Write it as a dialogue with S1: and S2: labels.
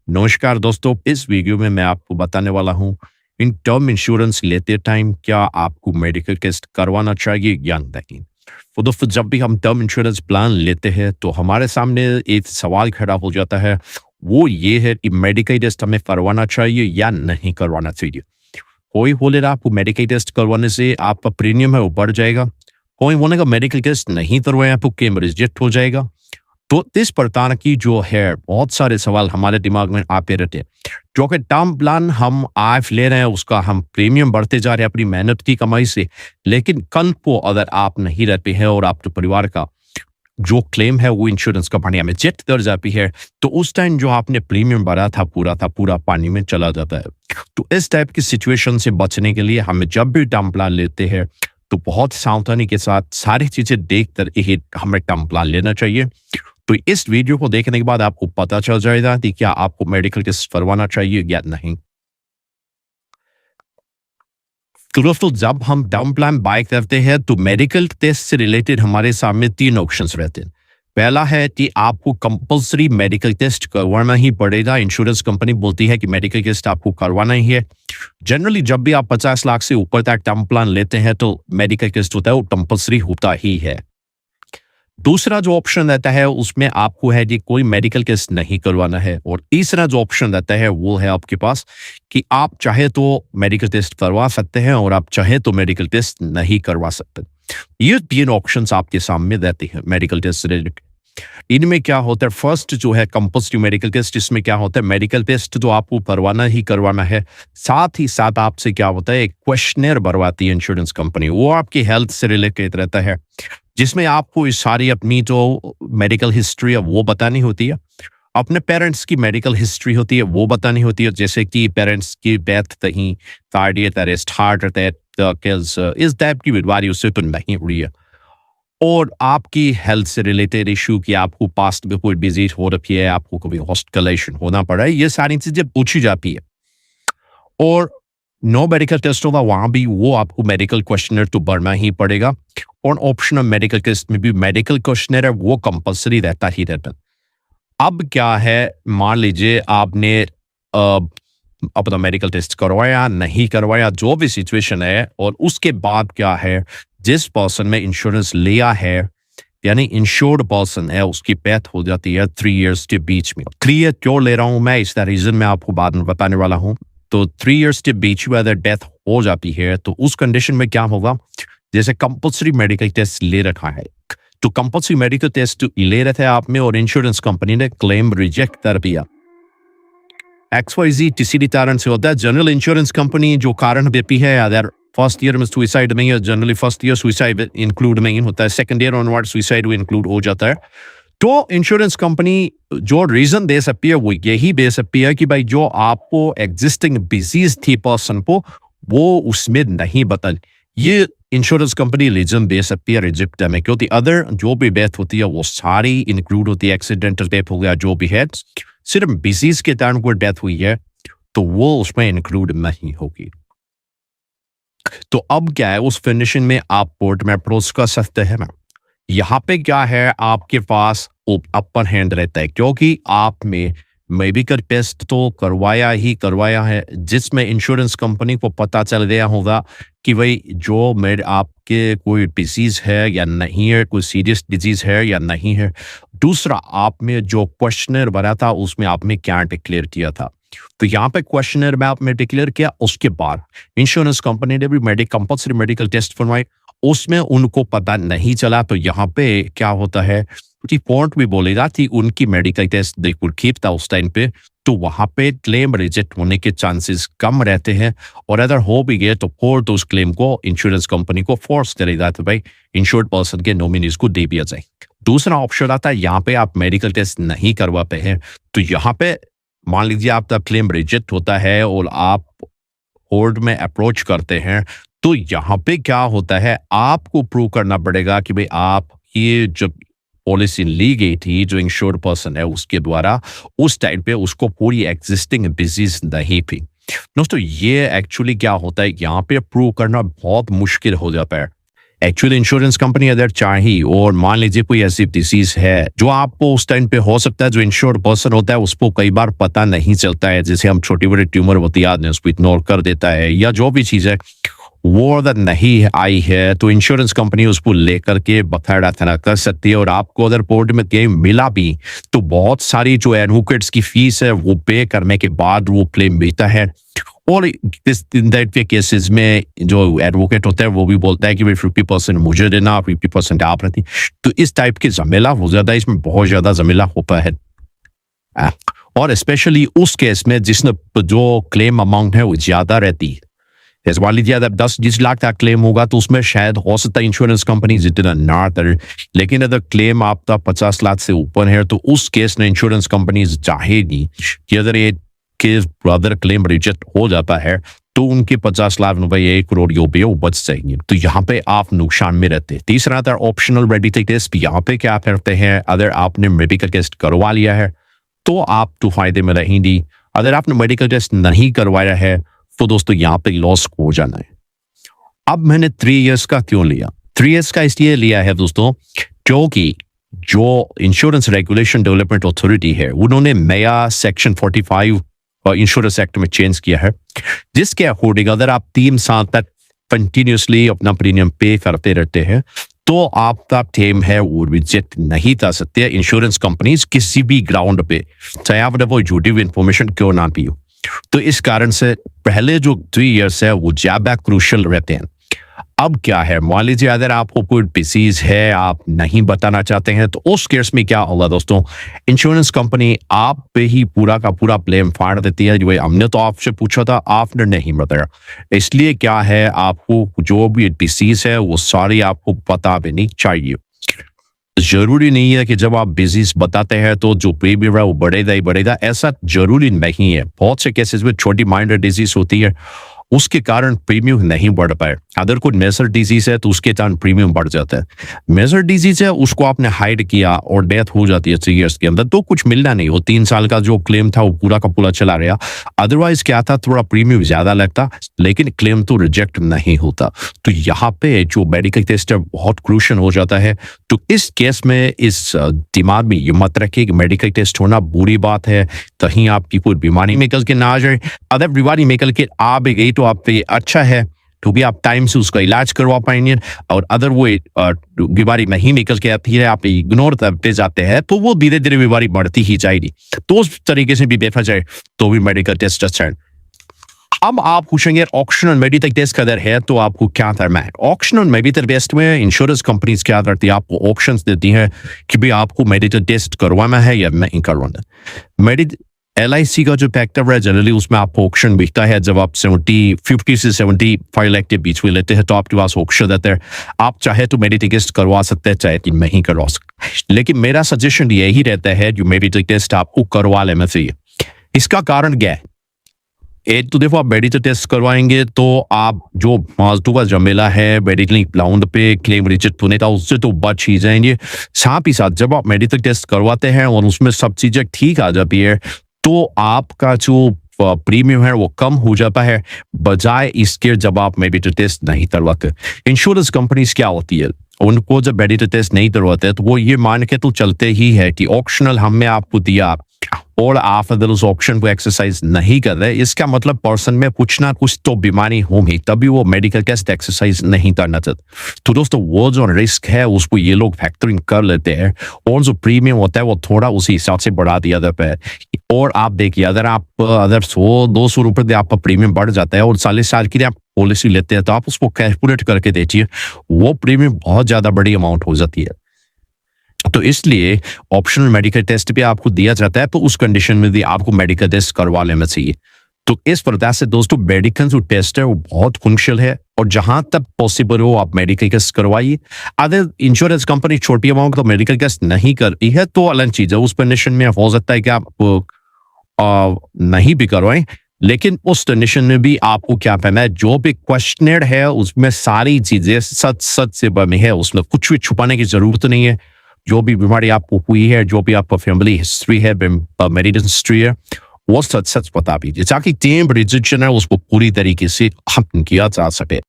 S1: नमस्कार दोस्तों, इस वीडियो में मैं आपको बताने वाला हूँ इन टर्म इंश्योरेंस लेते टाइम क्या आपको मेडिकल टेस्ट करवाना चाहिए या नहीं। तो दोस्तों, जब भी हम टर्म इंश्योरेंस प्लान लेते हैं तो हमारे सामने एक सवाल खड़ा हो जाता है। वो ये है कि मेडिकल टेस्ट हमें करवाना चाहिए या नहीं करवाना चाहिए। कोई बोलेगा आपको मेडिकल टेस्ट करवाने से आपका प्रीमियम है वो बढ़ जाएगा। कोई बोलेगा मेडिकल टेस्ट नहीं करवाए आपको क्लेम रिजेक्ट हो जाएगा। तो इस प्रकार की जो है बहुत सारे सवाल हमारे दिमाग में आते रहते हैं। जो कि टर्म प्लान हम आज ले रहे हैं उसका हम प्रीमियम बढ़ते जा रहे हैं अपनी मेहनत की कमाई से, लेकिन कल को अगर आप नहीं रहते हैं और आपके परिवार का जो क्लेम है वो इंश्योरेंस कंपनी में जेट कर जाती है, तो उस टाइम जो आपने प्रीमियम भरा था पूरा पानी में चला जाता है। तो इस टाइप की सिचुएशन से बचने के लिए हमें जब भी टर्म प्लान लेते हैं तो बहुत सावधानी के साथ सारी चीजें देख कर ही हमें टर्म प्लान लेना चाहिए। तो इस वीडियो को देखने के बाद आपको पता चल जाएगा कि क्या आपको मेडिकल टेस्ट करवाना चाहिए या नहीं। तो दोस्तों, जब हम टर्म प्लान बाय करते हैं तो मेडिकल टेस्ट से रिलेटेड हमारे सामने 3 ऑप्शंस रहते हैं। पहला है कि आपको कंपल्सरी मेडिकल टेस्ट करवाना ही पड़ेगा। इंश्योरेंस कंपनी बोलती है कि मेडिकल टेस्ट आपको करवाना ही है। जनरली जब भी आप 50 लाख से ऊपर तक टर्म प्लान लेते हैं तो मेडिकल टेस्ट होता है वो कंपल्सरी होता ही है। दूसरा जो ऑप्शन रहता है उसमें आपको है कि कोई मेडिकल टेस्ट नहीं करवाना है, और तीसरा जो ऑप्शन रहता है वो है आपके पास कि आप चाहे तो मेडिकल टेस्ट करवा सकते हैं और आप चाहे तो मेडिकल टेस्ट नहीं करवा सकते। ये 3 ऑप्शंस आपके सामने रहते हैं मेडिकल टेस्ट से रिलेटेड। इनमें क्या होता है, फर्स्ट जो है कंपल्सरी मेडिकल टेस्ट, इसमें क्या होता है मेडिकल टेस्ट तो आपको करवाना ही करवाना है। साथ ही साथ आपसे क्या होता है एक क्वेश्चनर भरवाती है इंश्योरेंस कंपनी, वो आपकी हेल्थ से रिलेटेड रहता है, जिसमें आपको इस सारी अपनी जो मेडिकल हिस्ट्री है वो बतानी होती है। अपने पेरेंट्स की मेडिकल हिस्ट्री होती है वो बतानी होती है, जैसे कि पेरेंट्स की डेथ कहीं कार्डियक अरेस्ट, हार्ट अटैक, इस टाइप की बीमारी उससे तो नहीं हुई है। और आपकी हेल्थ से रिलेटेड इशू कि आपको पास्ट में कोई डिजीज हो रखी है, आपको कभी हॉस्पिटलाइजेशन होना पड़ा है, ये सारी चीजें पूछी जाती है। और नो मेडिकल टेस्ट होगा वहां भी वो आपको मेडिकल क्वेश्चनर तो भरना ही पड़ेगा। और ऑप्शनल मेडिकल टेस्ट में भी मेडिकल क्वेश्चनर है वो कंपलसरी रहता ही रहता है। अब क्या है, मान लीजिए आपने अपना मेडिकल टेस्ट करवाया नहीं करवाया, जो भी सिचुएशन है, और उसके बाद क्या है, जिस पर्सन में इंश्योरेंस लिया है यानी इंश्योर्ड पर्सन है उसकी डेथ हो जाती है 3 इयर्स के बीच में। 3 ईयर क्यों ले रहा हूं मैं, इसका रीजन मैं आपको बाद में बताने वाला हूं। तो 3 इयर्स के बीच में अगर डेथ हो जाती है तो उस कंडीशन में क्या होगा, जैसे कंपल्सरी मेडिकल टेस्ट ले रखा है, तो कंपल्सरी मेडिकल टेस्ट ले रहे थे आप में और इंश्योरेंस कंपनी ने क्लेम रिजेक्ट कर दिया, XYZ किसी भी कारण से होता है। जनरल इंश्योरेंस कंपनी जो कारण देती है, अगर फर्स्ट ईयर में सुइसाइड नहीं है, generally first year suicide include नहीं होता है, सेकंड ईयर ऑनवर्ड सुइसाइड भी इंक्लूड हो जाता है। तो इंश्योरेंस कंपनी जो रीजन दे सकती है वो यही दे सकती है कि भाई जो आपको एग्जिस्टिंग डिजीज थी पर्सन को वो उसमें नहीं बदल, ये इंश्योरेंस कंपनी रीजन दे सकती है रिजेक्ट में, क्योंकि अदर जो भी डेथ होती है वो सारी इंक्लूड होती है। एक्सीडेंटल डेथ हो गया जो भी है, सिर्फ डिजीज के कारण कोई डेथ हुई है तो वो उसमें इंक्लूड नहीं होगी। तो अब क्या है, उस कंडीशन में आप कोर्ट में अप्रोच कर सकते हैं ना। यहाँ पे क्या है, आपके पास अपर हैंड रहता है क्योंकि आपने मेडिकल टेस्ट तो करवाया ही करवाया है, जिसमें इंश्योरेंस कंपनी को पता चल गया होगा कि भाई जो मेरे आपके कोई डिजीज है या नहीं है, कोई सीरियस डिजीज है या नहीं है। दूसरा, आपने जो क्वेश्चनर भरा था उसमें आपने क्या डिक्लेयर किया था, तो यहाँ पे क्वेश्चनर में आपने डिक्लेयर किया, उसके बाद इंश्योरेंस कंपनी ने भी कंपल्सरी मेडिकल टेस्ट बनवाई, उसमें उनको पता नहीं चला। तो यहाँ पे क्या होता है कि कोर्ट भी बोलेगा कि उनकी medical test they could keep था उस टाइम पे, तो वहां पे क्लेम रिजेक्ट होने के चांसेस कम रहते हैं। और अगर हो भी गए तो कोर्ट उस क्लेम को इंश्योरेंस कंपनी को फोर्स करेगा तो भाई इंश्योर्ड पर्सन के नॉमिनीज को दे दिया जाए। दूसरा ऑप्शन आता है, यहाँ पे आप मेडिकल टेस्ट नहीं करवाते हैं, तो यहाँ पे मान लीजिए आपका क्लेम रिजेक्ट होता है और आप कोर्ट में अप्रोच करते हैं, तो यहाँ पे क्या होता है, आपको प्रूव करना पड़ेगा कि भाई आप ये जब पॉलिसी ली गई थी जो इंश्योर्ड पर्सन है उसके द्वारा, उस टाइम पे उसको पूरी एग्जिस्टिंग डिजीज नहीं थी। दोस्तों, ये एक्चुअली क्या होता है, यहाँ पे प्रूव करना बहुत मुश्किल हो जाता है। एक्चुअली इंश्योरेंस कंपनी अगर चाही और मान लीजिए कोई ऐसी डिसीज है जो आपको उस टाइम पे हो सकता है, जो इंश्योर्ड पर्सन होता है उसको कई बार पता नहीं चलता है, जैसे हम छोटी बड़ी ट्यूमर होती है आदमी उसको इग्नोर कर देता है, या जो भी चीज़ है वो अगर नहीं आई है तो इंश्योरेंस कंपनी उसको लेकर के बकायदा कर सकती है। और आपको अगर कोर्ट में क्लेम मिला भी तो बहुत सारी जो एडवोकेट्स की फीस है वो पे करने के बाद वो क्लेम मिलता है। और इस इन दैट के केसेस में जो एडवोकेट होता है वो भी बोलता है कि भाई 50% मुझे देना, 50% आप रहती। तो इस टाइप के झमेला हो जाता है, इसमें बहुत ज्यादा झमेला होता है। और स्पेशली उस केस में जिसने जो क्लेम अमाउंट है वो ज्यादा रहती है। जैसे मान लीजिए अगर 10-20 लाख का क्लेम होगा तो उसमें शायद हो सकता है इंश्योरेंस कंपनी जितना ना करे, लेकिन अगर क्लेम आपका 50 लाख से ऊपर है तो उस केस में इंश्योरेंस कंपनी चाहेगी कि अगर ये केस अदर क्लेम रिजेक्ट हो जाता है तो उनके 50 लाख रुपए 1 करोड़ रुपये वो बच जाएंगे। तो यहाँ पे आप नुकसान में रहते हैं। तीसरा था ऑप्शनल मेडिकल टेस्ट। यहाँ पे क्या करते हैं, अगर आपने मेडिकल टेस्ट करवा लिया है तो आप तो फायदे में रहेंगी, अगर आपने मेडिकल टेस्ट नहीं करवाया है तो दोस्तों यहाँ पे लॉस हो जाना है। अब मैंने 3 इयर्स का क्यों लिया? 3 इयर्स का इसलिए लिया है दोस्तों क्योंकि जो इंश्योरेंस रेगुलेशन डेवलपमेंट अथॉरिटी है उन्होंने नया सेक्शन 45 इंश्योरेंस एक्ट में चेंज किया है, जिसके अकॉर्डिंग अगर आप 3 साल तक कंटिन्यूसली अपना प्रीमियम पे करते रहते हैं तो आपका क्लेम है वो रिजेक्ट नहीं कर सकते इंश्योरेंस कंपनीज किसी भी ग्राउंड पे, चाहे आपने वो झूठी इन्फॉर्मेशन क्यों ना दी हो। तो इस कारण से पहले जो 3 इयर्स है वो ज्यादा क्रूशियल रहते हैं। अब क्या है, मान लीजिए अगर आपको कोई डिसीज है आप नहीं बताना चाहते हैं तो उस केस में क्या होगा दोस्तों, इंश्योरेंस कंपनी आप पे ही पूरा का पूरा ब्लेम फाड़ देती है। जो हमने तो आपसे पूछा था, आपने नहीं बताया, इसलिए क्या है आपको जो भी डिसीज है वो सारी आपको पता भी नहीं चाहिए। जरूरी नहीं है कि जब आप डिजीज बताते हैं तो जो प्रीमियम है वो बढ़ेगा ही बढ़ेगा, ऐसा जरूरी नहीं है। बहुत से केसेस में छोटी माइनर डिजीज होती है उसके कारण प्रीमियम नहीं बढ़ पाए। अगर कोई मेजर डिजीज है तो उसके कारण प्रीमियम बढ़ जाता है। मेजर डिजीज है उसको आपने हाइड किया और डेथ हो जाती है 3 इयर्स के अंदर तो कुछ मिलना नहीं, वो 3 साल का जो क्लेम था वो पूरा का पूरा चला गया। अदरवाइज क्या था, थोड़ा प्रीमियम ज्यादा लगता लेकिन क्लेम तो रिजेक्ट नहीं होता। तो यहाँ पे जो मेडिकल टेस्ट है बहुत क्रूशियल हो जाता है। तो इस केस में इस दिमाग में ये मत रखिए कि मेडिकल टेस्ट होना बुरी बात है, कहीं आपकी कोई बीमारी निकल के ना आ जाए। अगर बीमारी निकल के आ भी गई तो आप पे अच्छा है क्योंकि आप टाइम से उसका इलाज करवा पाएंगे, और अदर वो बीमारी नहीं निकल के आती है आप इग्नोर करते जाते हैं तो वो धीरे धीरे बीमारी बढ़ती ही जाएगी। तो उस तरीके से भी देखा जाए तो भी मेडिकल टेस्ट अच्छा है। अब आप पूछेंगे ऑप्शनल मेडिकल टेस्ट अगर है तो आपको क्या करना है। ऑप्शनल मेडिकल टेस्ट में इंश्योरेंस कंपनीज क्या करती है, आपको ऑप्शंस देती है कि भाई आपको मेडिकल टेस्ट करवाना है या नहीं करवाना। LIC का जो फैक्टर है जनरली उसमें आपको ऑप्शन बिकता है। जब आप 50 से 75 लाख के बीच में लेते हैं तो आपके पास ऑप्शन रहता है, आप चाहे तो मेडिकल टेस्ट करवा सकते हैं चाहे कि नहीं करवा सकते। लेकिन मेरा सजेशन यही रहता है जो मेडिकल टेस्ट आपको करवा लेना चाहिए। इसका कारण क्या है, एक तो देखो आप मेडिकल टेस्ट करवाएंगे तो आप जो फालतू का झमेला है मेडिकल ग्राउंड पे क्लेम रिजेक्ट होने का उससे तो बच ही जाएंगे। साथ ही साथ जब आप मेडिकल टेस्ट करवाते हैं और उसमें सब चीजें ठीक आ जाती है तो आपका जो प्रीमियम है वो कम हो जाता है, बजाय इसके जब आप मेडिकल टेस्ट नहीं करवाते। इंश्योरेंस कंपनीज क्या होती है, उनको जब मेडिकल टेस्ट नहीं करवाते तो वो ये मान के तो चलते ही है कि ऑप्शनल हमने आपको दिया और आप अगर उस ऑप्शन को एक्सरसाइज नहीं कर रहे, इसका मतलब पर्सन में कुछ ना कुछ तो बीमारी होगी तभी वो मेडिकल टेस्ट एक्सरसाइज नहीं करना चाहते। तो दोस्तों वो जो रिस्क है उसको ये लोग फैक्टरिंग कर लेते हैं और जो प्रीमियम होता है वो थोड़ा उसी हिसाब से बढ़ा दिया जाता है। और आप देखिए अगर 100-200 रुपए से आपका प्रीमियम बढ़ जाता है और 40 साल की आप पॉलिसी लेते हैं तो आप उसको कैलकुलेट करके देखिए वो प्रीमियम बहुत ज्यादा बड़ी अमाउंट हो जाती है। तो इसलिए ऑप्शनल मेडिकल टेस्ट भी आपको दिया जाता है तो उस कंडीशन में भी आपको मेडिकल टेस्ट करवा लेना चाहिए। तो इस प्रकार से दोस्तों मेडिकल जो टेस्ट है वो बहुत क्रूशियल है और जहां तक पॉसिबल हो आप मेडिकल टेस्ट करवाइए। अगर इंश्योरेंस कंपनी छोटी अमाउंट का मेडिकल टेस्ट नहीं करती है तो अलग चीज है, उस कंडीशन में हो सकता है कि आप नहीं भी करवाएं, लेकिन उस कंडीशन में भी आपको क्या करना है, जो भी क्वेश्चनर है उसमें सारी चीजें सच सच से बनी है, उसमें कुछ भी छुपाने की जरूरत नहीं है। जो भी बीमारी आपको हुई है, जो भी आपका फैमिली हिस्ट्री है, मेडिकल हिस्ट्री है, वो सच सच बता दीजिए ताकि टीम रिजेक्शन है उसको पूरी तरीके से खत्म किया जा सके।